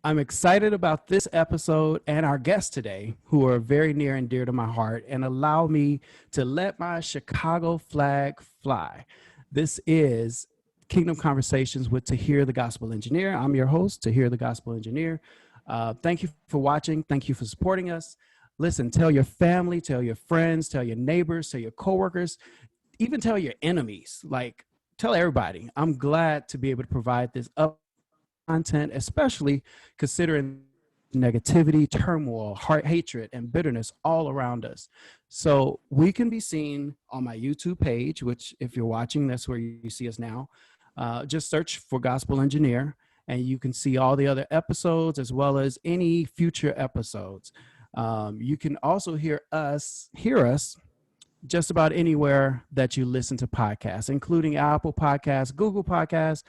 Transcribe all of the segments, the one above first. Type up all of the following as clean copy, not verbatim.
I'm excited about this episode and our guests today, who are very near and dear to my heart and allow me to let my Chicago flag fly. This is Kingdom Conversations with Tahir, the Gospel Engineer. I'm your host, Tahir, the Gospel Engineer. Thank you for watching. Thank you for supporting us. Listen, tell your family, tell your friends, tell your neighbors, tell your coworkers, even tell your enemies. Like, tell everybody. I'm glad to be able to provide this up content, especially considering negativity, turmoil, heart, hatred, and bitterness all around us. So we can be seen on my YouTube page, which if you're watching, that's where you see us now. Just search for Gospel Engineer, and you can see all the other episodes as well as any future episodes. You can also hear us just about anywhere that you listen to podcasts, including Apple Podcasts, Google Podcasts,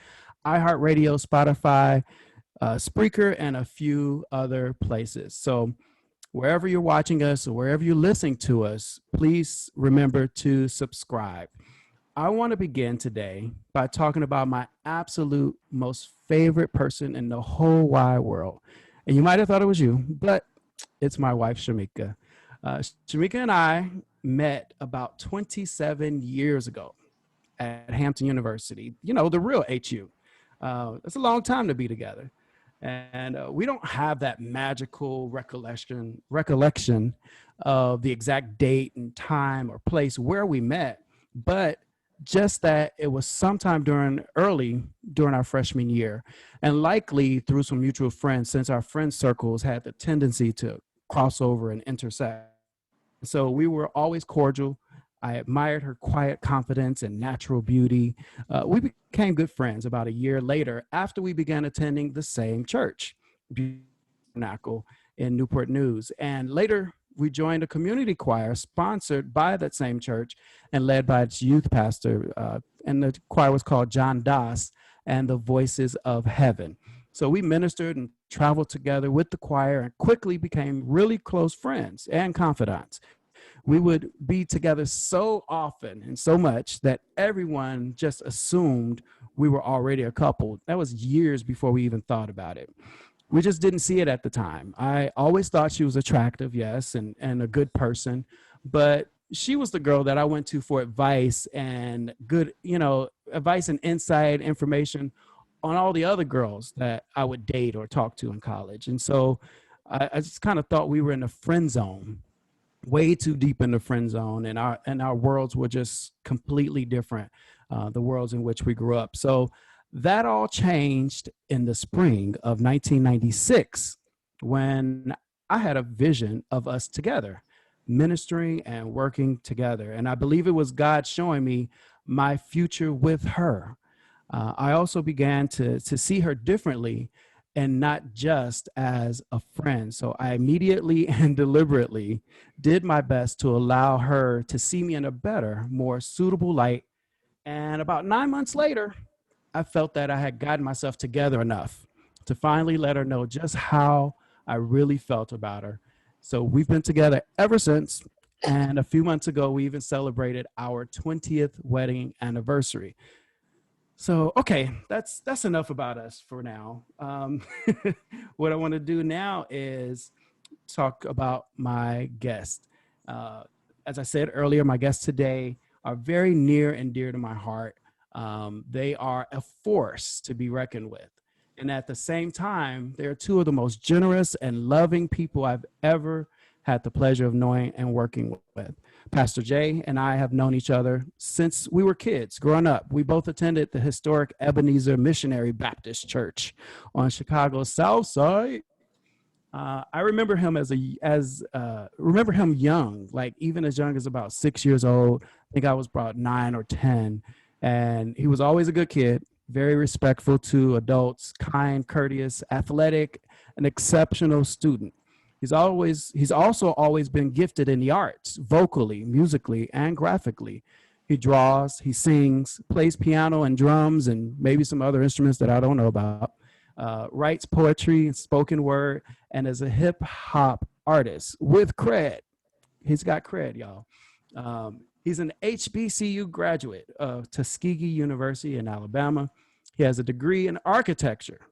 iHeartRadio, Spotify, Spreaker, and a few other places. So wherever you're watching us or wherever you're listening to us, please remember to subscribe. I want to begin today by talking about my absolute most favorite person in the whole wide world. And you might have thought it was you, but it's my wife, Shimika. Shimika and I met about 27 years ago at Hampton University, you know, the real HU. It's a long time to be together. And we don't have that magical recollection of the exact date and time or place where we met, but just that it was sometime during our freshman year, and likely through some mutual friends, since our friend circles had the tendency to cross over and intersect. So we were always cordial. I admired her quiet confidence and natural beauty. We became good friends about a year later after we began attending the same church, Tabernacle in Newport News. And later, we joined a community choir sponsored by that same church and led by its youth pastor. And the choir was called John Das and the Voices of Heaven. So we ministered and traveled together with the choir and quickly became really close friends and confidants. We would be together so often and so much that everyone just assumed we were already a couple. That was years before we even thought about it. We just didn't see it at the time. I always thought she was attractive, yes, and a good person, but she was the girl that I went to for advice and good, advice and insight information on all the other girls that I would date or talk to in college. And so I just kind of thought we were in the friend zone, way too deep in the friend zone, and our worlds were just completely different, the worlds in which we grew up. So that all changed in the spring of 1996 when I had a vision of us together, ministering and working together. And I believe it was God showing me my future with her. I also began to see her differently and not just as a friend. So I immediately and deliberately did my best to allow her to see me in a better, more suitable light. And about 9 months later, I felt that I had gotten myself together enough to finally let her know just how I really felt about her. So we've been together ever since. And a few months ago, we even celebrated our 20th wedding anniversary. So, okay, that's enough about us for now. What I want to do now is talk about my guest. As I said earlier, my guests today are very near and dear to my heart. They are a force to be reckoned with. And at the same time, they're two of the most generous and loving people I've ever had the pleasure of knowing and working with. Pastah J and I have known each other since we were kids, growing up. We both attended the historic Ebenezer Missionary Baptist Church on Chicago's South Side. I remember him remember him young, like even as young as about 6 years old. I think I was about 9 or 10, and he was always a good kid, very respectful to adults, kind, courteous, athletic, an exceptional student. He's also always been gifted in the arts, vocally, musically, and graphically. He draws, he sings, plays piano and drums, and maybe some other instruments that I don't know about. Writes poetry, spoken word, and is a hip hop artist with cred. He's got cred, y'all. He's an HBCU graduate of Tuskegee University in Alabama. He has a degree in architecture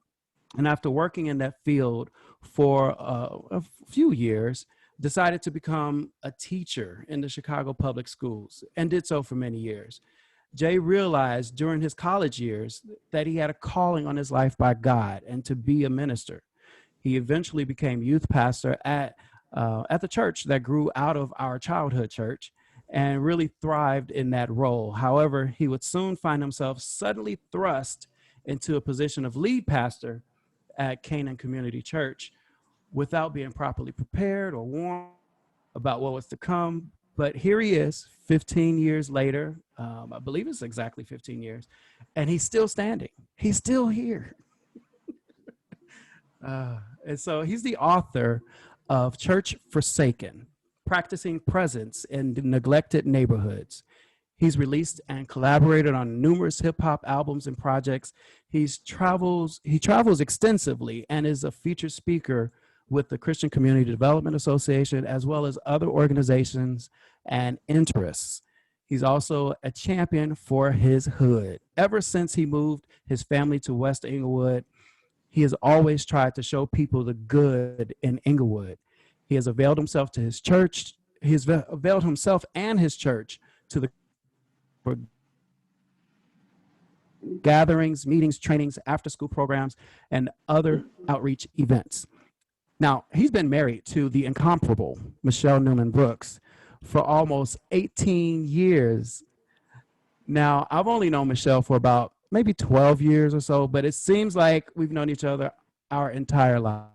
And after working in that field for a few years, decided to become a teacher in the Chicago public schools and did so for many years. Jay realized during his college years that he had a calling on his life by God and to be a minister. He eventually became youth pastor at the church that grew out of our childhood church and really thrived in that role. However, he would soon find himself suddenly thrust into a position of lead pastor at Canaan Community Church without being properly prepared or warned about what was to come. But here he is 15 years later. I believe it's exactly 15 years, and he's still standing. He's still here. And so he's the author of Church Forsaken, Practicing Presence in Neglected Neighborhoods. He's released and collaborated on numerous hip hop albums and projects. He travels extensively and is a featured speaker with the Christian Community Development Association, as well as other organizations and interests. He's also a champion for his hood. Ever since he moved his family to West Inglewood, he has always tried to show people the good in Inglewood. He has availed himself to his church. He has availed himself and his church to the gatherings, meetings, trainings, after school programs, and other outreach events. Now, he's been married to the incomparable Micheal Newman Brooks for almost 18 years. Now, I've only known Micheal for about maybe 12 years or so, but it seems like we've known each other our entire lives.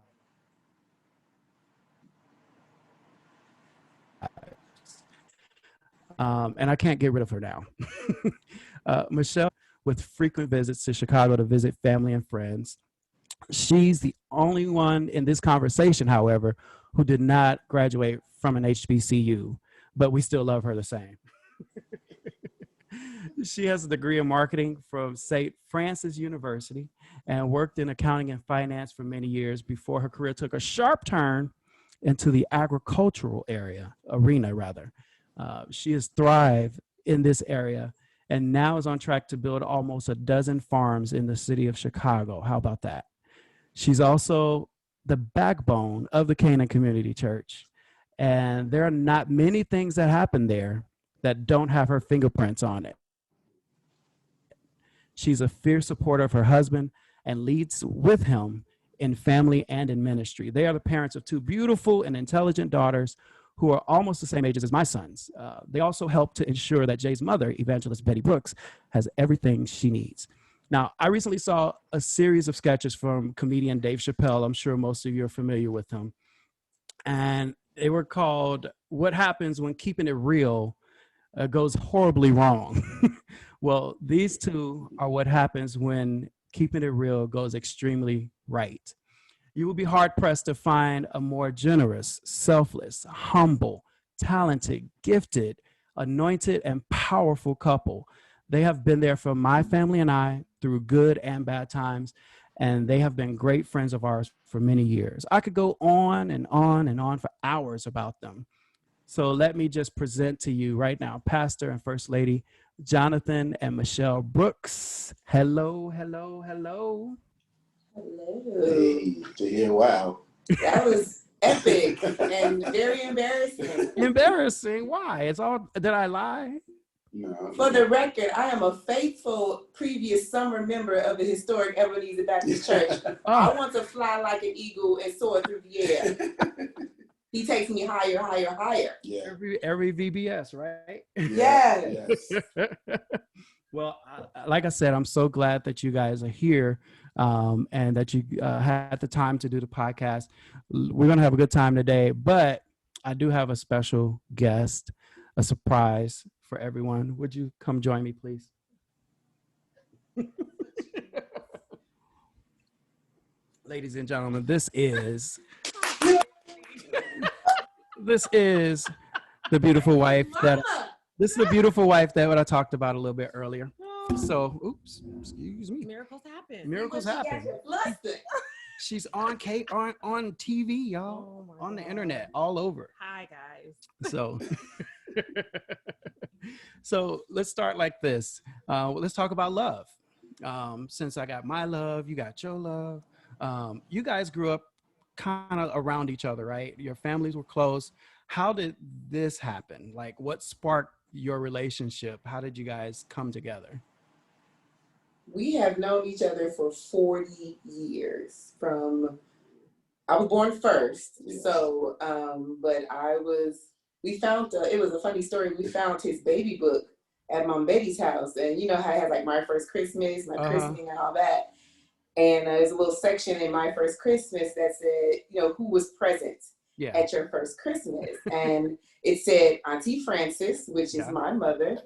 And I can't get rid of her now. Micheal, with frequent visits to Chicago to visit family and friends. She's the only one in this conversation, however, who did not graduate from an HBCU, but we still love her the same. She has a degree in marketing from St. Francis University and worked in accounting and finance for many years before her career took a sharp turn into the agricultural arena. She has thrived in this area and now is on track to build almost a dozen farms in the city of Chicago. How about that? She's also the backbone of the Canaan Community Church. And there are not many things that happen there that don't have her fingerprints on it. She's a fierce supporter of her husband and leads with him in family and in ministry. They are the parents of two beautiful and intelligent daughters who are almost the same ages as my sons. They also help to ensure that Jay's mother, evangelist Betty Brooks, has everything she needs. Now, I recently saw a series of sketches from comedian Dave Chappelle. I'm sure most of you are familiar with him. And they were called What Happens When Keeping It Real Goes Horribly Wrong. Well, these two are what happens when keeping it real goes extremely right. You will be hard-pressed to find a more generous, selfless, humble, talented, gifted, anointed, and powerful couple. They have been there for my family and I through good and bad times, and they have been great friends of ours for many years. I could go on and on and on for hours about them. So let me just present to you right now, Pastor and First Lady Jonathan and Micheal Brooks. Hello, hello, hello. Hello. Hey, Tahir, wow. That was epic and very embarrassing. Embarrassing? Why? It's all, did I lie? No. For the record, I am a faithful previous summer member of the historic Ebenezer Baptist Church. Oh. I want to fly like an eagle and soar through the air. He takes me higher, higher, higher. Yeah. Every VBS, right? Yes. Well, like I said, I'm so glad that you guys are here and that you had the time to do the podcast. We're going to have a good time today, but I do have a special guest, a surprise for everyone. Would you come join me, please? Ladies and gentlemen, this is the beautiful wife that I talked about a little bit earlier. So, oops, excuse me. Miracles happen. Miracles happen. She's on TV, y'all, on the internet, all over. Hi, guys. So let's start like this. Let's talk about love. Since I got my love, you got your love. You guys grew up kind of around each other, right? Your families were close. How did this happen? Like, what sparked your relationship? How did you guys come together? We have known each other for 40 years. I was born first, so but we found it was a funny story. We found his baby book at Mom Betty's house, and you know how I had like My First Christmas, my christening, and all that. And there's a little section in My First Christmas that said, you know, who was present at your first Christmas, and it said Auntie Frances, which is my mother,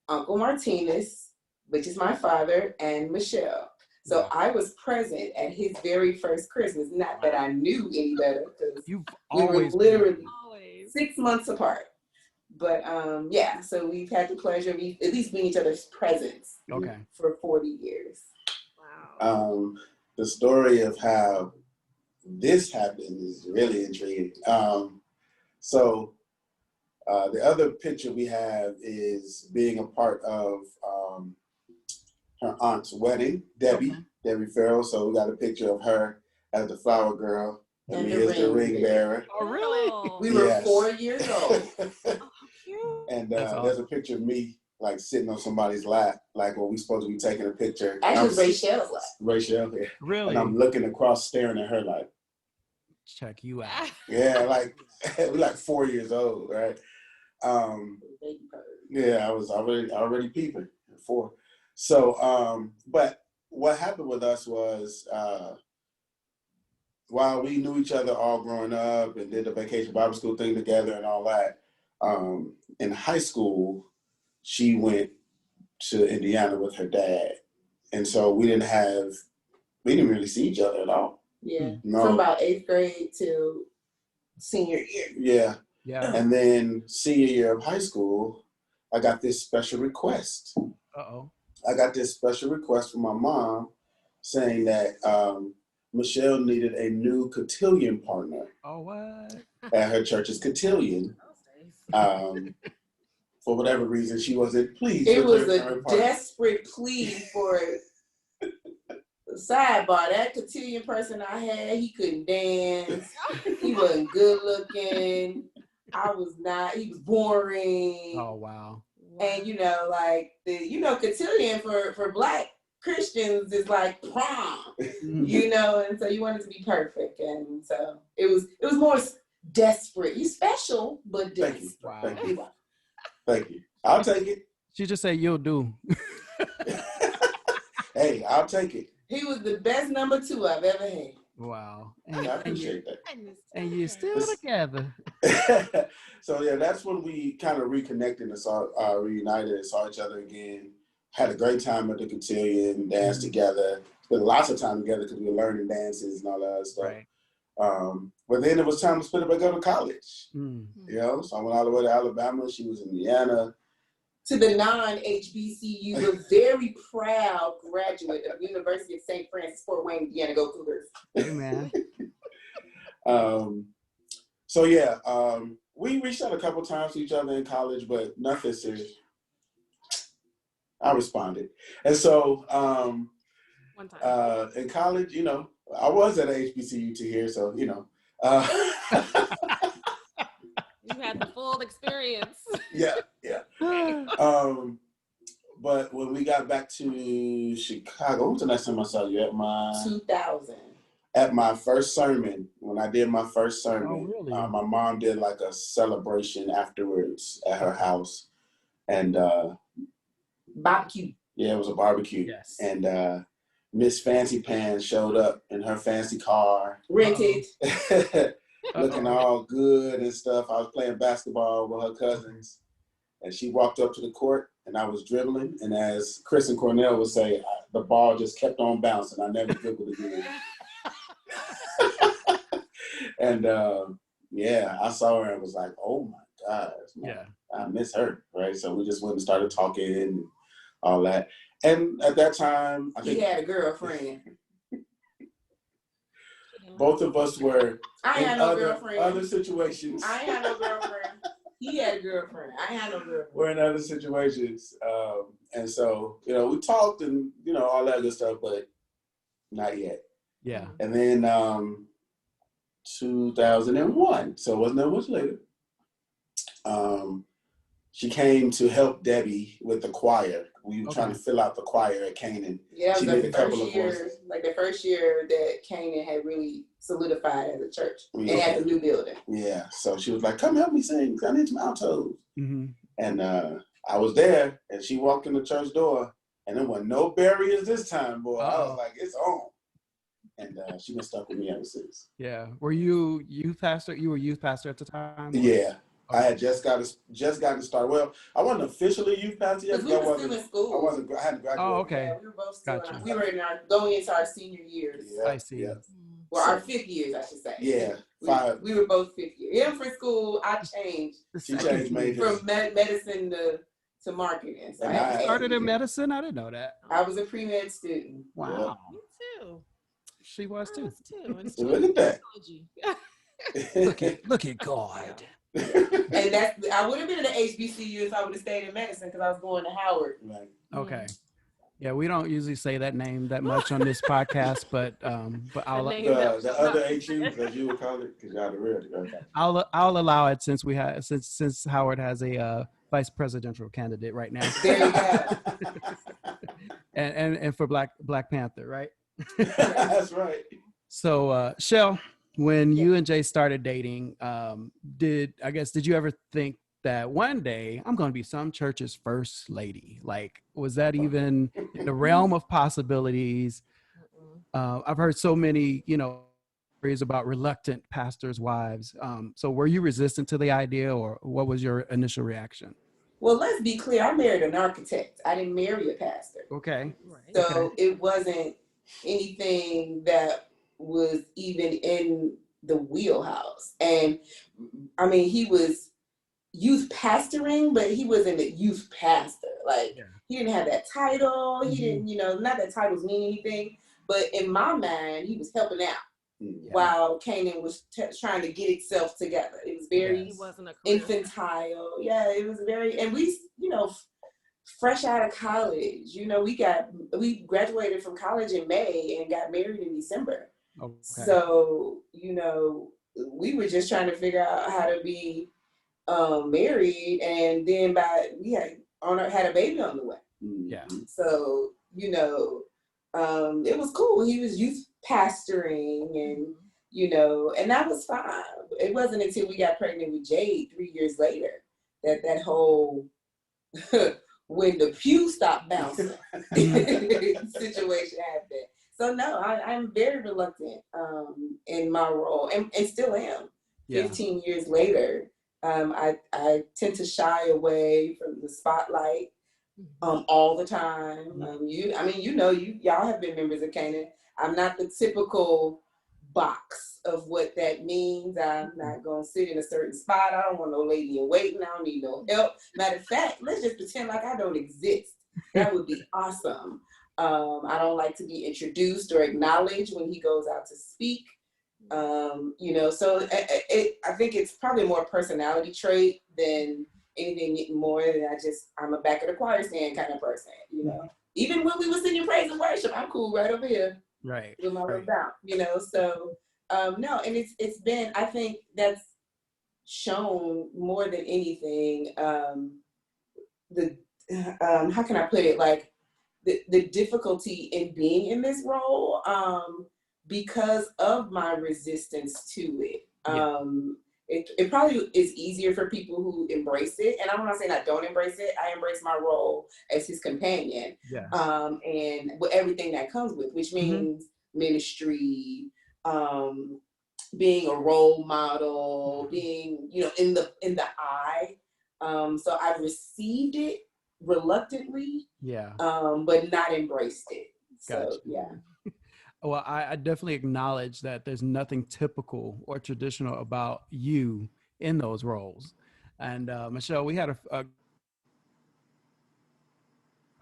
Uncle Martinez, which is my father, and Micheal. So I was present at his very first Christmas. Not that I knew any better, because we were literally 6 months apart. But yeah, so we've had the pleasure of at least being each other's presence for 40 years. Wow. The story of how this happened is really intriguing. So the other picture we have is being a part of her aunt's wedding, Debbie Farrell. So we got a picture of her as the flower girl and me as the ring bearer. Oh, really? We were 4 years old. Oh, cute. And there's a picture of me like sitting on somebody's lap, like when we supposed to be taking a picture. Actually, Rachel's lap. Rachel, yeah. Really? And I'm looking across, staring at her like, check you out. Yeah, like we're like 4 years old, right? Yeah, I was already peeping at 4. So, but what happened with us was, while we knew each other all growing up and did the vacation Bible school thing together and all that, in high school, she went to Indiana with her dad. And so we didn't really see each other at all. Yeah. No. From about 8th grade to senior year. Yeah. Yeah. And then senior year of high school, I got this special request. I got this special request from my mom saying that Micheal needed a new cotillion partner. Oh, what? At her church's cotillion. For whatever reason, she wasn't pleased. It was a desperate plea for sidebar. That cotillion person I had, he couldn't dance. He wasn't good looking. He was boring. Oh, wow. And cotillion for Black Christians is like prom, and so you wanted to be perfect. And so it was more desperate. You special, but desperate. Wow. Thank you. I'll take it. She just said you'll do. Hey, I'll take it. He was the best number 2 I've ever had. Wow. And I appreciate that. And you're still together. So yeah, that's when we kind of reconnected and reunited and saw each other again. Had a great time at the cotillion, danced together, spent lots of time together because we were learning dances and all that other stuff. Right. But then it was time to split up and go to college. So I went all the way to Alabama. She was in Indiana. To the non-HBCU, the very proud graduate of University of St. Francis, Fort Wayne, Indiana. Go Cougars. Amen. So yeah, we reached out a couple times to each other in college, but nothing serious. I responded. And so one time. In college, I was at HBCU Tahir, so you had the full experience. Yeah. But when we got back to Chicago, when was the next time I saw you? 2000. At my first sermon, when I did my first sermon, really? My mom did like a celebration afterwards at her house, and barbecue. Yeah, it was a barbecue. Yes. And Miss Fancy Pants showed up in her fancy car, rented, looking all good and stuff. I was playing basketball with her cousins, and she walked up to the court, and I was dribbling. And as Chris and Cornell would say, the ball just kept on bouncing. I never dribbled again. And I saw her and was like, "Oh my God, I miss her." Right, so we just went and started talking and all that. And at that time, I think he had a girlfriend. Both of us were I ain't had no girlfriend. Other situations. I ain't had no girlfriend. He had a girlfriend. I ain't had no girlfriend. We're in other situations. And so, we talked and, all that good stuff, but not yet. Yeah. And then 2001, so it wasn't that much later, she came to help Debbie with the choir. We were trying to fill out the choir at Canaan. Yeah, she did a couple of year, voices. like the first year that Canaan had really solidified as a church and had the new building. Yeah, so she was like, "Come help me sing. I need some altos." Mm-hmm. And I was there, and she walked in the church door, and there were no barriers this time, boy. I was like, "It's on." And she been stuck with me ever since. Yeah. Were you youth pastor? You were youth pastor at the time? Or? Yeah. Okay. I had just gotten started. Well, I wasn't officially youth pastor yet. We were still in school. I hadn't graduated. Oh, okay. Yeah, we were both still. Gotcha. We were going into our senior years. Yeah, I see. Yeah. Well, our 5th years, I should say. Yeah, we were both 5th year. In for school, I changed. She changed majors from medicine to marketing. So and I started in medicine. I didn't know that. I was a pre-med student. Wow. Me too. She was too. So look at that. Look at God. And I would have been in the HBCU if I would have stayed in medicine because I was going to Howard. Right. Okay. Yeah, we don't usually say that name that much on this podcast, but I'll the other HU, as you would call it, because y'all the real. I'll allow it since we have since Howard has a vice presidential candidate right now. There you go. and for Black Panther, right? That's right. So Shell, when you and Jay started dating, did you ever think that one day I'm going to be some church's first lady? Like, was that even in the realm of possibilities? I've heard so many, stories about reluctant pastors' wives. So were you resistant to the idea, or what was your initial reaction? Well, let's be clear. I married an architect. I didn't marry a pastor. Okay. So it wasn't anything that was even in the wheelhouse. And I mean, he was youth pastoring, but he wasn't a youth pastor. Like, he didn't have that title. He didn't, not that titles mean anything. But in my mind, he was helping out while Canaan was trying to get itself together. It was very infantile. Yeah, it was very, and we, fresh out of college, we graduated from college in May and got married in December. Okay. So, we were just trying to figure out how to be married, and then we had a baby on the way. Yeah. So, it was cool. He was youth pastoring and, and that was fine. It wasn't until we got pregnant with Jade 3 years later that whole when the pew stopped bouncing situation happened. So no, I'm very reluctant in my role and still am. 15 years later, I tend to shy away from the spotlight all the time. Y'all have been members of Canaan. I'm not the typical box of what that means. I'm not going to sit in a certain spot. I don't want no lady in waiting. I don't need no help. Matter of fact, let's just pretend like I don't exist. That would be awesome. I don't like to be introduced or acknowledged when he goes out to speak. So I think it's probably more a personality trait than anything more than I'm a back of the choir stand kind of person, Even when we were singing praise and worship, I'm cool right over here. Right. With my room down, So no, and it's been, I think that's shown more than anything, how can I put it, like the difficulty in being in this role, because of my resistance to it. It probably is easier for people who embrace it. And I'm not saying I don't embrace it. I embrace my role as his companion. Yes. And with everything that comes with, which means ministry, being a role model, being, in the eye. So I've received it reluctantly, but not embraced it. Gotcha. So, yeah. Well, I definitely acknowledge that there's nothing typical or traditional about you in those roles. And Micheal, we had a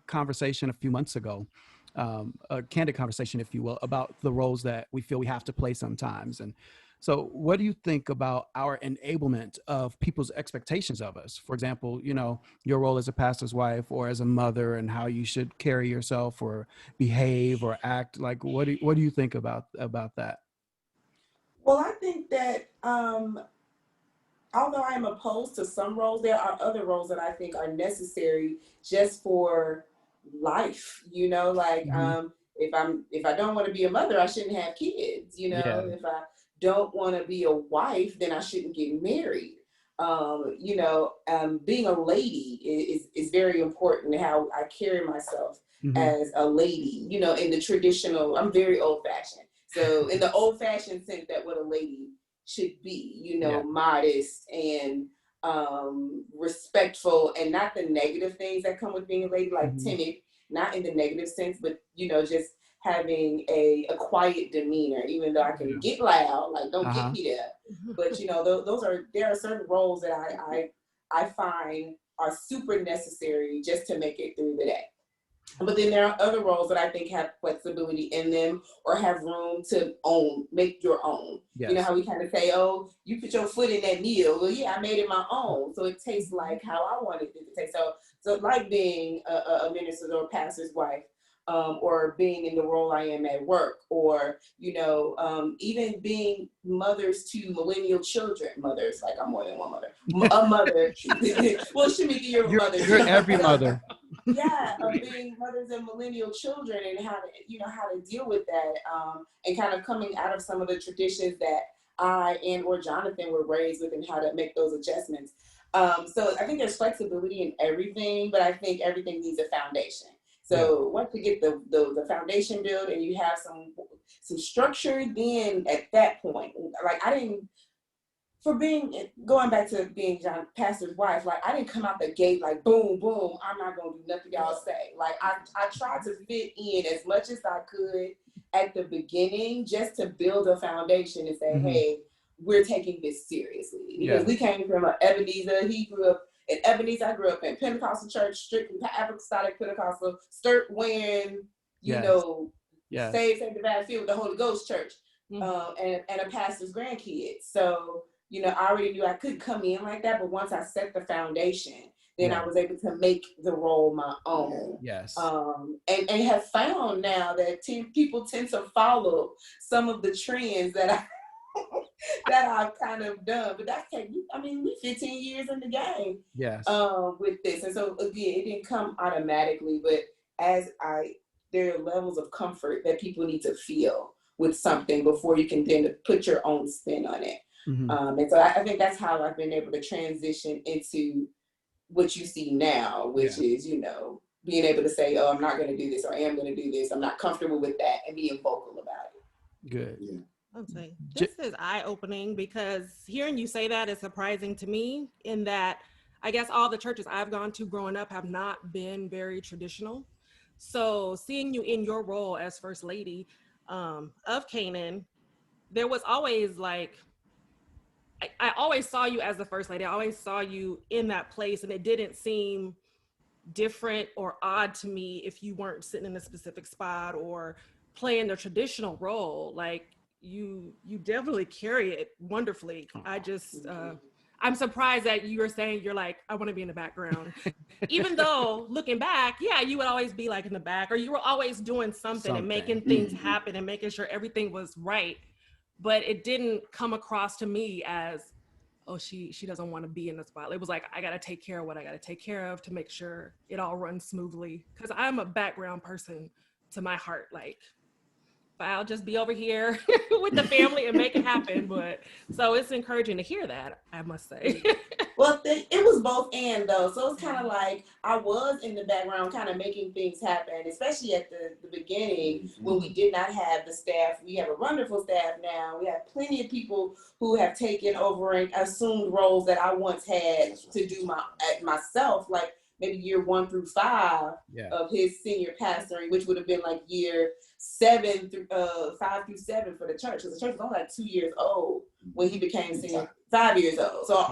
conversation a few months ago, a candid conversation, if you will, about the roles that we feel we have to play sometimes. And So what do you think about our enablement of people's expectations of us? For example, you know, your role as a pastor's wife or as a mother and how you should carry yourself or behave or act. Like, what do you think about that? Well, I think that although I am opposed to some roles, there are other roles that I think are necessary just for life. You know, like Mhm. if I don't want to be a mother, I shouldn't have kids. You Yeah. know, if I don't want to be a wife, then I shouldn't get married. You know, being a lady is very important. How I carry myself Mhm. as a lady. You know, in the traditional, I'm very old fashioned. So in the old fashioned sense, that what a lady should be, you know, Yeah. modest and respectful, and not the negative things that come with being a lady, like Mhm. timid, not in the negative sense, but you know, just having a quiet demeanor, even though I can Yeah. get loud, like don't get Uh-huh. me there. But you know, there are certain roles that I find are super necessary just to make it through the day. But then there are other roles that I think have flexibility in them or have room to make your own. You know Yes. how we kind of say, oh, you put your foot in that meal. Well, yeah, I made it my own. So it tastes like how I wanted it to taste. So like being a minister or a pastor's wife, or being in the role I am at work, or, you know, even being mothers to millennial children, mothers, like I'm more than one mother, a mother. Well, Shimika, you're a mother You're too. every So, mother. yeah, of being mothers of millennial children and how to, you know, how to deal with that, and kind of coming out of some of the traditions that I and or Jonathan were raised with and how to make those adjustments. So I think there's flexibility in everything, but I think everything needs a foundation. Yeah. So once you get the foundation built and you have some structure, then at that point, like I didn't, for being, going back to being John pastor's wife, like I didn't come out the gate like boom, boom, I'm not gonna do nothing y'all say. Like I tried to fit in as much as I could at the beginning just to build a foundation and say, Mhm. hey, we're taking this seriously. Because Yeah. we came from Ebenezer, he grew up in Ebenezer, I grew up in Pentecostal church, strictly apostolic Pentecostal, skirt wearing, you Yes. know, Yes. saved, sanctified, filled with the Holy Ghost church, and a pastor's grandkid. So you know, I already knew I could come in like that, but once I set the foundation, then Yeah. I was able to make the role my own. Yes. And have found now that people tend to follow some of the trends that that I've kind of done. But that's taken, I mean, we 15 years in the game Yes. with this. And so again, it didn't come automatically, but there are levels of comfort that people need to feel with something before you can then put your own spin on it. Mhm. And so I think that's how I've been able to transition into what you see now, which Yeah. is, you know, being able to say, oh, I'm not going to do this, or I am going to do this. I'm not comfortable with that, and being vocal about it. Good. Yeah. I'll say J- this is eye-opening because hearing you say that is surprising to me, in that I guess all the churches I've gone to growing up have not been very traditional. So seeing you in your role as first lady of Canaan, there was always like, I always saw you as the first lady. I always saw you in that place, and it didn't seem different or odd to me if you weren't sitting in a specific spot or playing the traditional role. Like you definitely carry it wonderfully. I just I'm surprised that you were saying you're like, I want to be in the background, even though looking back, yeah, you would always be like in the back, or you were always doing something and Something. making things happen and making sure everything was right. But it didn't come across to me as, oh, she doesn't want to be in the spot. It was like, I got to take care of what I got to take care of to make sure it all runs smoothly. Because I'm a background person to my heart. Like, I'll just be over here with the family and make it happen. But so it's encouraging to hear that, I must say. Well, it was both and though. So it's kind of like I was in the background kind of making things happen, especially at the beginning when we did not have the staff. We have a wonderful staff now. We have plenty of people who have taken over and assumed roles that I once had to do myself, like maybe year 1 through 5 Yeah. of his senior pastoring, which would have been like year 7 through 5 through 7 for the church. Because the church was only like 2 years old when he became senior, 5 years old. So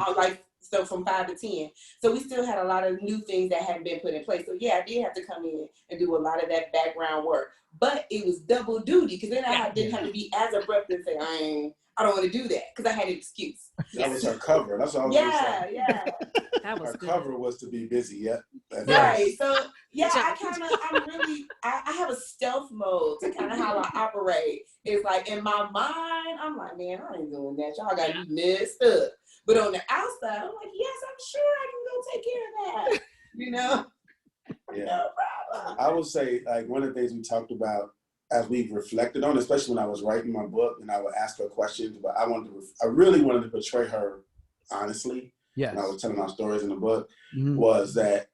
so from 5 to 10. So we still had a lot of new things that hadn't been put in place. So yeah, I did have to come in and do a lot of that background work, but it was double duty because then I didn't have to be as abrupt and say, I don't want to do that because I had an excuse. That was her cover. That's all I was gonna say. Yeah. That was Her good. cover was to be busy. Yeah. Right. So yeah, I have a stealth mode to kind of how I operate. It's like in my mind, I'm like, man, I ain't doing that. Y'all got me messed up. But on the outside, I'm like, yes, I'm sure I can go take care of that. You know? Yeah. No problem. I would say, like, one of the things we talked about as we've reflected on, especially when I was writing my book and I would ask her questions, but I really wanted to portray her honestly. Yes. When I was telling our stories in the book, Mhm. was that,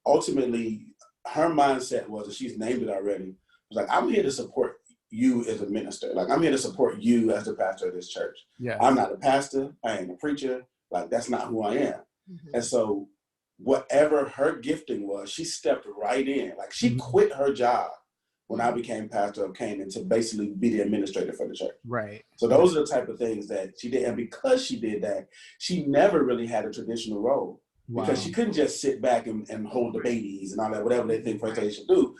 ultimately her mindset was, and she's named it already, was like, I'm here to support you as a minister. Like, I'm here to support you as the pastor of this church. Yes. I'm not a pastor. I ain't a preacher. Like, that's not who I am. Mhm. And so whatever her gifting was, she stepped right in. Like, she Mhm. quit her job when I became pastor of Canaan to basically be the administrator for the church. Right. So those are the type of things that she did. And because she did that, she never really had a traditional role. Wow. Because she couldn't just sit back and hold the babies and all that, whatever they think first lady should do.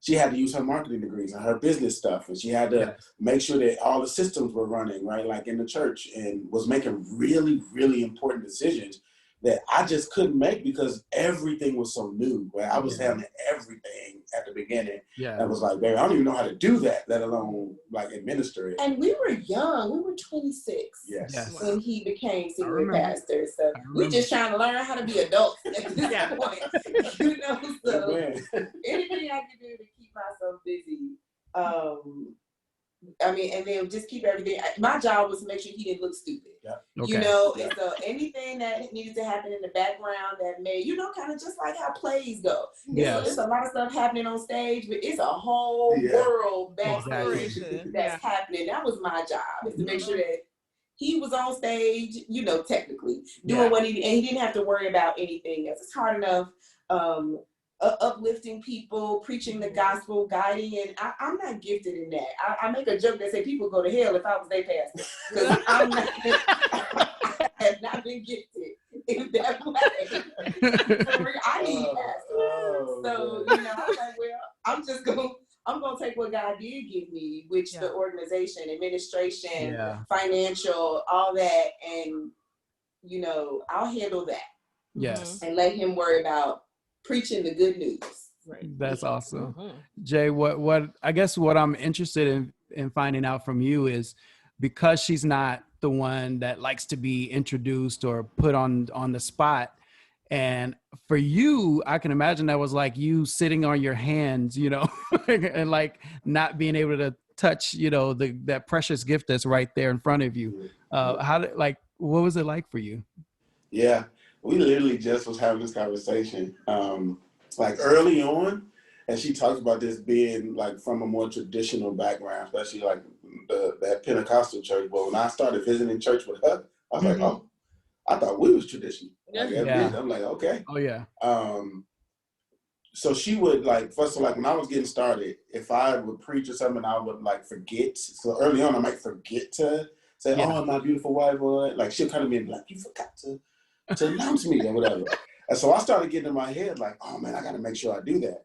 She had to use her marketing degrees and her business stuff. And she had to make sure that all the systems were running, right, like in the church, and was making really, really important decisions that I just couldn't make because everything was so new. Right? I was handling everything at the beginning. Yeah. And was like, baby, I don't even know how to do that, let alone like administer it. And we were young. We were 26 Yes. when he became senior remember. pastor. So we just trying to learn how to be adults at this point. You know, so anything I can do to keep myself busy. And then just keep everything. My job was to make sure he didn't look stupid. Yeah. Okay. You know, and so anything that needed to happen in the background that made, kind of just like how plays go. Yeah. There's a lot of stuff happening on stage, but it's a whole world backstage that's happening. That was my job, is to make sure that he was on stage, technically doing what and he didn't have to worry about anything else. It's hard enough uplifting people, preaching the gospel, guiding, and I'm not gifted in that. I make a joke that say people go to hell if I was their pastor, because I have not been gifted in that way. For real, I need pastors. So I'm like, well, I'm gonna take what God did give me, which the organization, administration, financial, all that, and I'll handle that. Yes. And let him worry about preaching the good news. Right. That's awesome. Jay, what I guess what I'm interested in finding out from you is, because she's not the one that likes to be introduced or put on the spot. And for you, I can imagine that was like you sitting on your hands, and like not being able to touch, that precious gift that's right there in front of you. What was it like for you? Yeah, we literally just was having this conversation, like early on, and she talked about this being like from a more traditional background, especially like that Pentecostal church. But when I started visiting church with her, I was like, oh, I thought we was traditional. I'm like, okay. Oh yeah. So she would first of all, when I was getting started, if I would preach or something, I would forget. So early on, I might forget to say, oh, my beautiful wife, she'll come to me and be like, you forgot to announce me or whatever. And so I started getting in my head like, oh man, I got to make sure I do that.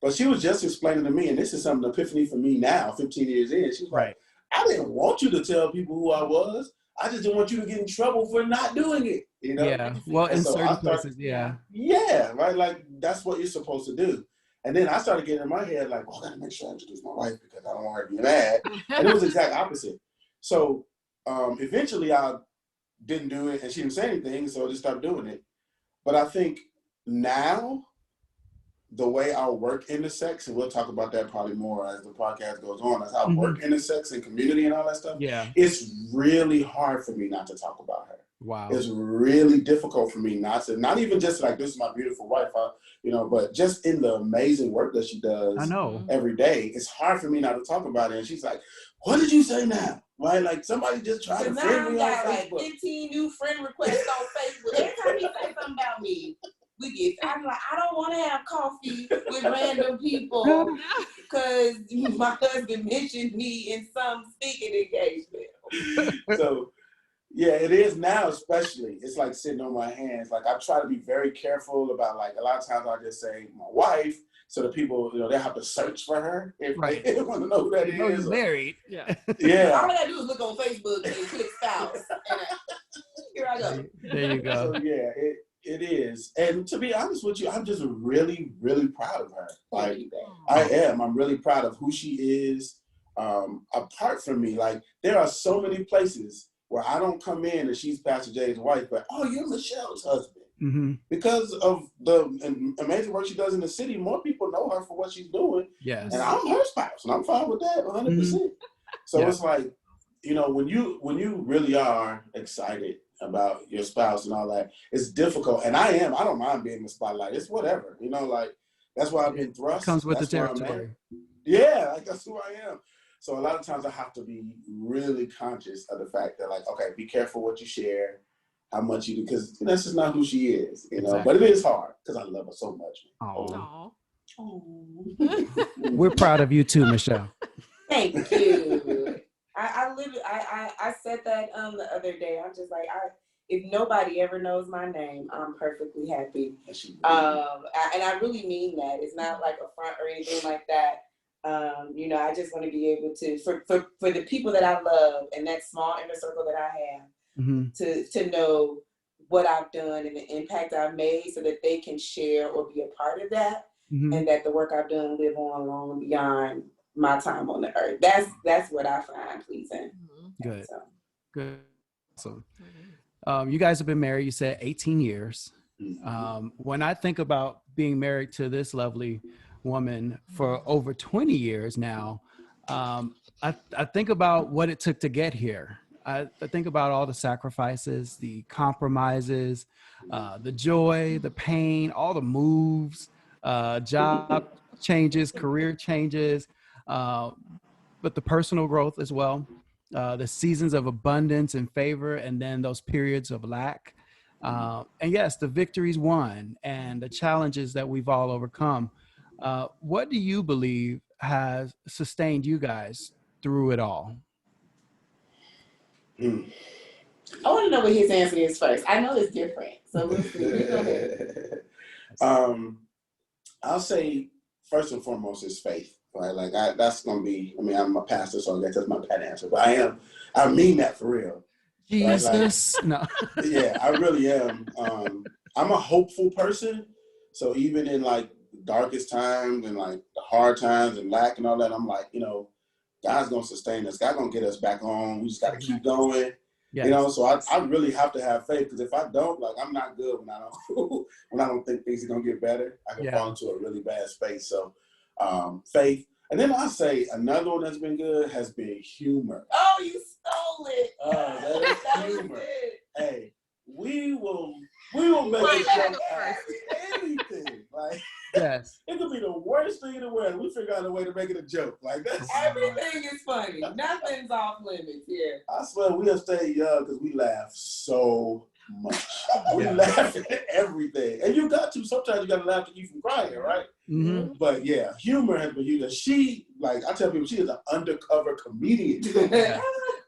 But she was just explaining to me, and this is something epiphany for me now, 15 years in. She was like, I didn't want you to tell people who I was. I just didn't want you to get in trouble for not doing it. Yeah. Well, in certain places, Yeah, right. Like that's what you're supposed to do. And then I started getting in my head like, I got to make sure I introduce my wife because I don't want her to be mad. And it was the exact opposite. So eventually I didn't do it, and she didn't say anything, so I just stopped doing it. But I think now the way our work intersects, and we'll talk about that probably more as the podcast goes on, as our work intersects in community and all that stuff, it's really hard for me not to talk about her. Wow. It's really difficult for me not even just like, this is my beautiful wife, but just in the amazing work that she does every day, it's hard for me not to talk about it. And she's like, what did you say now? Right? Like somebody just tried to friend me on Facebook. Like 15 new friend requests on Facebook. Every time you say something about me, I'm like, I don't want to have coffee with random people because my husband mentioned me in some speaking engagement. So yeah, it is now, especially. It's like sitting on my hands. Like I try to be very careful about a lot of times I just say my wife, so that people, they have to search for her if Right. they want to know who that is. You're married. Yeah. Yeah. All I gotta do is look on Facebook and click spouse, and here I go. There you go. So yeah, it is. And to be honest with you, I'm just really, really proud of her. Like I am. I'm really proud of who she is. Apart from me, like there are so many places where I don't come in and she's Pastor J's wife, but you're Michelle's husband. Mm-hmm. Because of the amazing work she does in the city, more people know her for what she's doing. Yes. And I'm her spouse, and I'm fine with that 100%. Mm-hmm. So it's like, when you really are excited about your spouse and all that, it's difficult. And I don't mind being in the spotlight. It's whatever, like that's why I've been thrust. It comes with that's the territory. Yeah, like that's who I am. So a lot of times I have to be really conscious of the fact that, like, okay, be careful what you share, how much you do, because that's just not who she is, Exactly. But it is hard because I love her so much. We're proud of you too, Micheal. Thank you. I said that the other day. I'm just like, if nobody ever knows my name, I'm perfectly happy. And I really mean that. It's not like a front or anything like that. I just want to be able to, for the people that I love and that small inner circle that I have, mm-hmm. to know what I've done and the impact I've made, so that they can share or be a part of that, mm-hmm. and that the work I've done live on long and beyond my time on the earth. That's what I find pleasing. Good. So. Good. Awesome. You guys have been married, you said 18 years. When I think about being married to this lovely woman for over 20 years now, I think about what it took to get here. I think about all the sacrifices, the compromises, the joy, the pain, all the moves, job changes, career changes, but the personal growth as well, the seasons of abundance and favor, and then those periods of lack. And yes, the victories won and the challenges that we've all overcome. What do you believe has sustained you guys through it all? I want to know what his answer is first. I know it's different, so let's see. Go ahead. I'll say first and foremost is faith, right? Like that's gonna be. I mean, I'm a pastor, so I guess that's my pet answer. But I mean that for real. Jesus, right? No. Yeah, I really am. I'm a hopeful person, so even in like darkest times and like the hard times and lack and all that, I'm like, God's gonna sustain us. God's gonna get us back on. We just gotta keep going. Yes. So I really have to have faith, because if I don't, like, I'm not good when I don't think things are gonna get better. I can fall into a really bad space. So faith. And then I'll say another one that's been good has been humor. Oh, you stole it. That is humor. Hey, we will make a joke out of anything. Like, yes, it could be the worst thing in the world. We figure out a way to make it a joke. Like, that's everything is funny. Nothing's off limits here. I swear we'll stay young because we laugh so much. We laugh at everything, and you got to. Sometimes you got to laugh to keep from crying, right? Mm-hmm. But yeah, humor has been huge. She, like, I tell people, she is an undercover comedian. Yeah.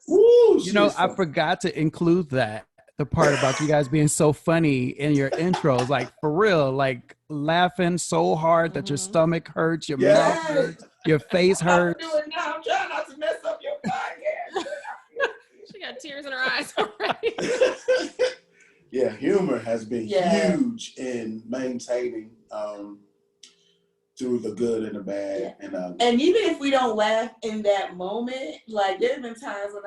Woo, I forgot to include the part about you guys being so funny in your intros, like for real, like laughing so hard that your stomach hurts, your mouth hurts, your face hurts. I'm doing it now. I'm trying not to mess up your podcast. She got tears in her eyes already. Yeah, humor has been huge in maintaining through the good and the bad. Yeah. And even if we don't laugh in that moment, like there have been times when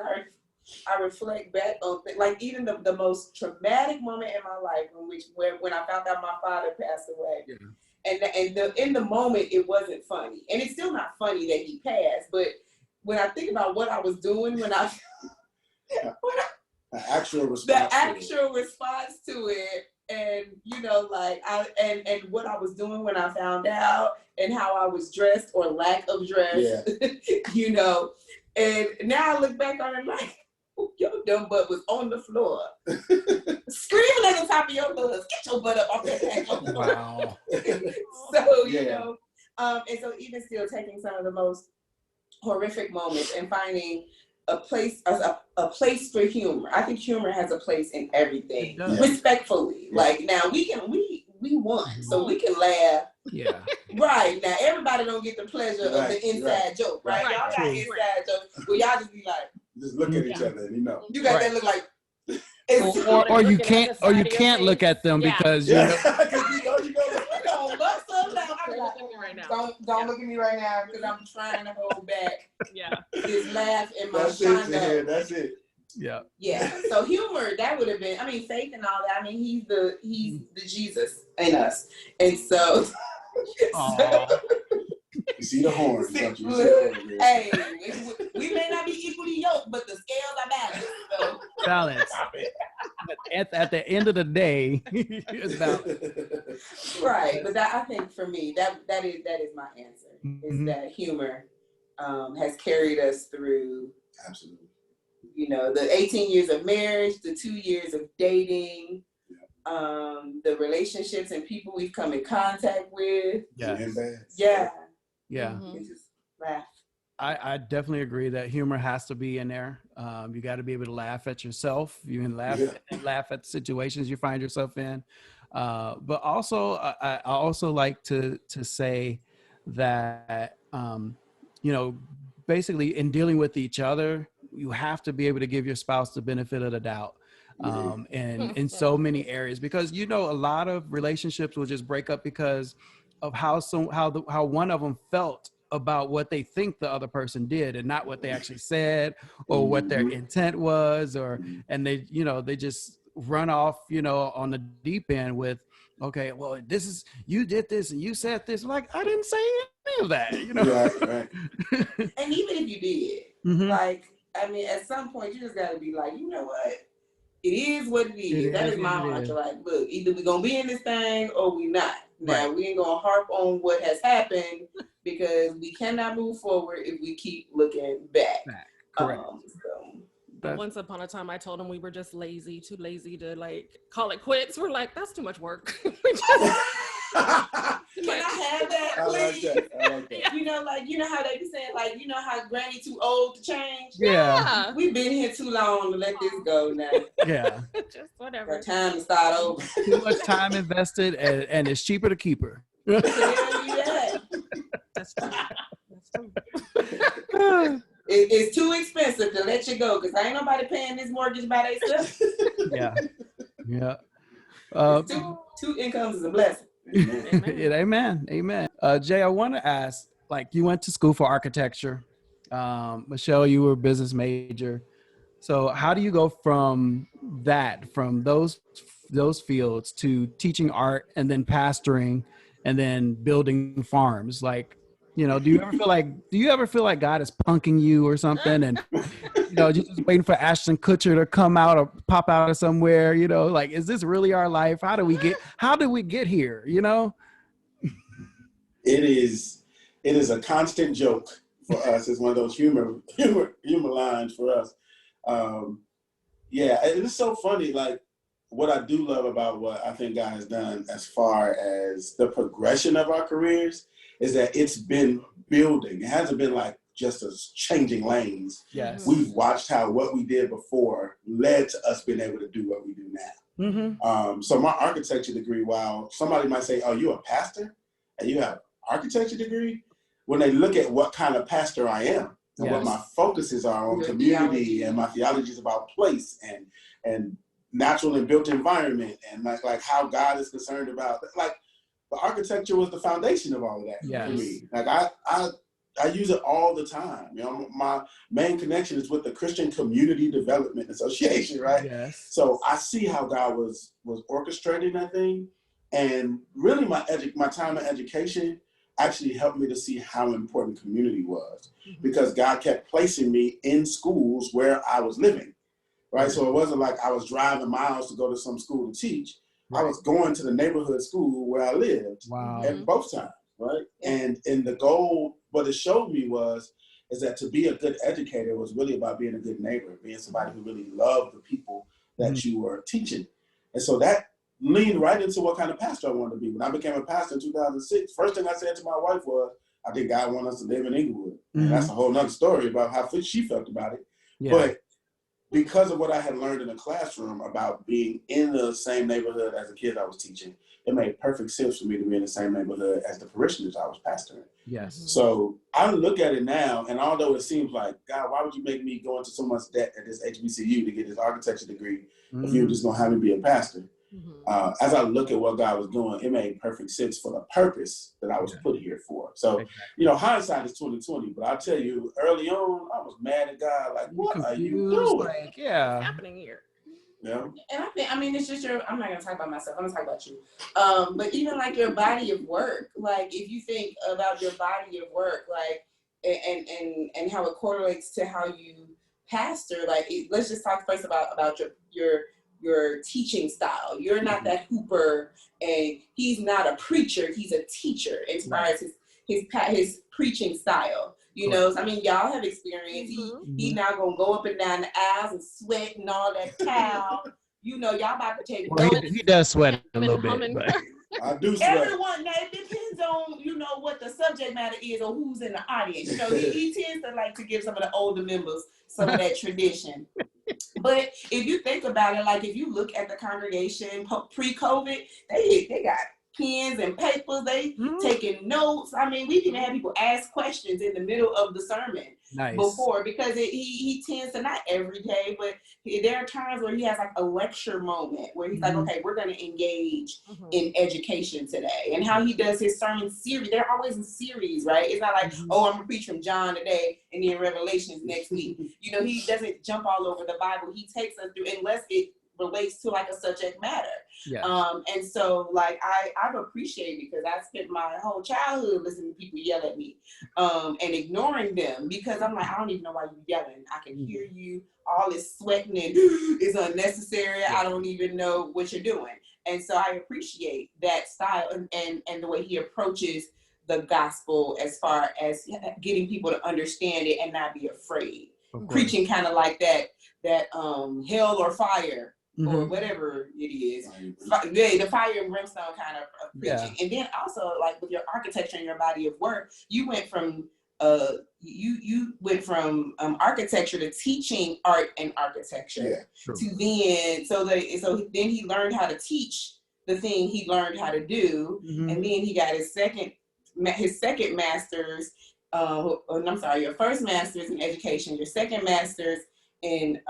I reflect back on like even the most traumatic moment in my life, when I found out my father passed away. Yeah. And in the moment it wasn't funny. And it's still not funny that he passed, but when I think about what I was doing the actual response to it, and and what I was doing when I found out, and how I was dressed or lack of dress, and now I look back on it like, your dumb butt was on the floor, screaming at the top of your lungs, get your butt up off that table. Wow. So, and so even still taking some of the most horrific moments and finding a place for humor. I think humor has a place in everything, respectfully. Yeah. Like now we won, so we can laugh Yeah. Right. Now, everybody don't get the pleasure of the inside joke, right? Right. Y'all got True. inside jokes. Well, y'all just be like, Just look at each other, and you know. you got Right. that look like, Or you Looking at can't, the or you side of your can't look face. at them Yeah. because Yeah, you know. because you go. don't bust up now. I'm Don't like, look at me right now. don't look at me right now because I'm trying to hold back Yeah. this laugh in my That's it, shondo. Tahir, that's it. Yeah. Yeah. So humor, that would have been, I mean, faith and all that. I mean, he's the Jesus in us. And so, Aw. You see the horns, don't you? You see the horns, man. hey, we may not be equally yoked, but the scales are balanced. So. Balance. But at the end of the day, it's balance. Right, but I think for me, that is my answer. Is that humor has carried us through. Absolutely. You know, the 18 years of marriage, the 2 years of dating, the relationships and people we've come in contact with. Yeah. Yeah. Yeah. You just laugh. I definitely agree that humor has to be in there. You got to be able to laugh at yourself. You can laugh at situations you find yourself in. But also, I also like to say that, you know, basically in dealing with each other, you have to be able to give your spouse the benefit of the doubt. And in so many areas, because, you know, a lot of relationships will just break up because of how one of them felt about what they think the other person did and not what they actually said or what their intent was, and they, you know, they just run off, you know, on the deep end with, okay, well, this is, you did this and you said this. Like, I didn't say any of that, you know? Right. And even if you did, like, I mean, at some point you just got to be like, you know what? It is what it is. That is my mantra. Like, look, either we're going to be in this thing or we not. Now, we ain't going to harp on what has happened because we cannot move forward if we keep looking back. Correct. Once upon a time, I told him we were just too lazy to like call it quits. We're like, that's too much work. Can I have that, please? I like that. You know, like, you know how they be saying, like, you know how granny too old to change? Yeah. We've been here too long to let this go now. Yeah. Just whatever. Our time to start over. Too much time invested, and it's cheaper to keep her. That's true. It's too expensive to let you go because ain't nobody paying this mortgage by themselves. Yeah. Two incomes is a blessing. Amen. Jay, I want to ask, like, you went to school for architecture. Micheal, you were a business major. So how do you go from those fields to teaching art and then pastoring and then building farms? Like, you know, do you ever feel like God is punking you or something? And, you know, you're just waiting for Ashton Kutcher to come out or pop out of somewhere, you know, like, is this really our life? How do we get here? You know? It is a constant joke for us. It's one of those humor lines for us. Yeah, and it's so funny. Like, what I do love about what I think God has done as far as the progression of our careers is that it's been building. It hasn't been like just us changing lanes. Yes. We've watched how what we did before led to us being able to do what we do now. So my architecture degree, while somebody might say, oh, you're a pastor and you have an architecture degree, when they look at what kind of pastor I am and what my focuses are on community and my theology is about place and natural and built environment and like how God is concerned about, like, the architecture was the foundation of all of that for me. Like I use it all the time. You know, my main connection is with the Christian Community Development Association, right? Yes. So I see how God was orchestrating that thing, and really my time in education actually helped me to see how important community was, because God kept placing me in schools where I was living, right? So it wasn't like I was driving miles to go to some school to teach. I was going to the neighborhood school where I lived at both times, right? And the goal, what it showed me is that to be a good educator was really about being a good neighbor, being somebody who really loved the people that you were teaching. And so that leaned right into what kind of pastor I wanted to be. When I became a pastor in 2006, first thing I said to my wife was, I think God wanted us to live in Inglewood. And that's a whole nother story about how she felt about it. Yeah. But because of what I had learned in the classroom about being in the same neighborhood as the kids I was teaching, it made perfect sense for me to be in the same neighborhood as the parishioners I was pastoring. Yes. So I look at it now, and although it seems like, God, why would you make me go into so much debt at this HBCU to get this architecture degree if you were just going to have me be a pastor? As I look at what God was doing, it made perfect sense for the purpose that I was put here for. So, you know, hindsight is 2020, but I'll tell you, early on, I was mad at God, like, what are you doing? What's happening here? Yeah. And I mean, it's just I'm not gonna talk about myself. I'm gonna talk about you. But even like your body of work, like if you think about your body of work, like and how it correlates to how you pastor, like let's just talk first about your teaching style. You're not that hooper, and he's not a preacher. He's a teacher as far as his preaching style. You know, so, I mean, y'all have experience. He not gonna go up and down the aisles and sweat and all that cow. You know, y'all about to take notes. He does sweat a little bit, but I do sweat. Everyone, now it depends on, you know, what the subject matter is or who's in the audience. You know, he tends to like to give some of the older members some of that tradition. But if you think about it, like if you look at the congregation pre-COVID, they got pens and papers, they taking notes. I mean, we even had people ask questions in the middle of the sermon before, because he tends to, not every day, but there are times where he has like a lecture moment where he's like, okay, we're going to engage in education today. And how he does his sermon series, they're always in series, right? It's not like, oh, I'm going to preach from John today and then Revelations next week. You know, he doesn't jump all over the Bible. He takes us through, unless it relates to like a subject matter. And so like I've appreciated, because I spent my whole childhood listening to people yell at me and ignoring them, because I'm like, I don't even know why you're yelling. I can hear you. All this sweating and is unnecessary. I don't even know what you're doing. And so I appreciate that style and the way he approaches the gospel as far as getting people to understand it and not be afraid. Preaching kind of like that hell or fire, or whatever it is. The fire and brimstone kind of preaching. And then also, like with your architecture and your body of work, you went from architecture to teaching art and architecture to then then he learned how to teach the thing he learned how to do, and then he got his second master's. Your first master's in education, your second master's in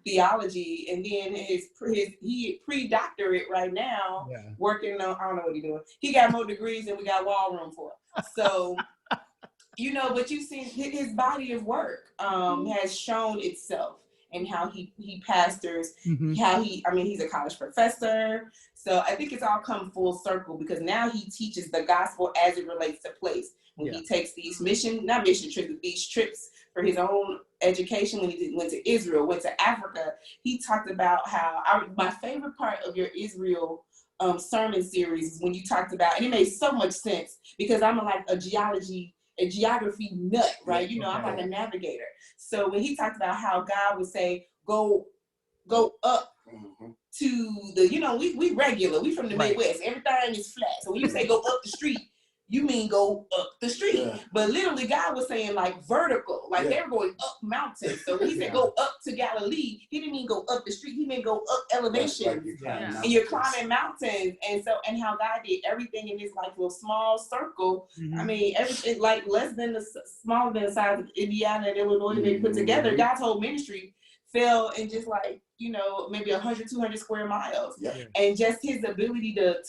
theology, and then he pre-doctorate right now, working on, I don't know what he's doing. He got more degrees than we got wall room for. So, you know, but you see his body of work has shown itself in how he pastors, he's a college professor. So I think it's all come full circle, because now he teaches the gospel as it relates to place. When he takes these these trips for his own education, when he went to Israel, went to Africa, he talked about how, my favorite part of your Israel sermon series is when you talked about, and it made so much sense, because I'm a geography nut, right? You know, I'm like a navigator. So when he talked about how God would say, go up to the, you know, we regular, we from the Midwest, everything is flat. So when you say go up the street, you mean go up the street. But literally God was saying like vertical, like they were going up mountains. So when he said go up to Galilee, he didn't mean go up the street, he meant go up elevation. And you're climbing mountains. And how God did everything in this like little small circle. I mean, everything like smaller than the size of Indiana and Illinois they put together. God's whole ministry fell in just like, you know, maybe 100, 200 square miles. And just his ability to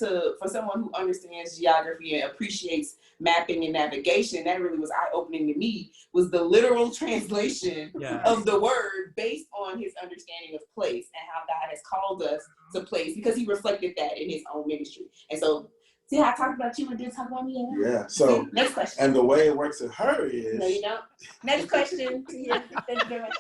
for someone who understands geography and appreciates mapping and navigation, that really was eye-opening to me, was the literal translation of the word based on his understanding of place and how God has called us to place, because he reflected that in his own ministry. And so, see how I talked about you and didn't talk about me? Yeah. So next question. And the way it works with her is, no, you don't. Next question. Thank you very much.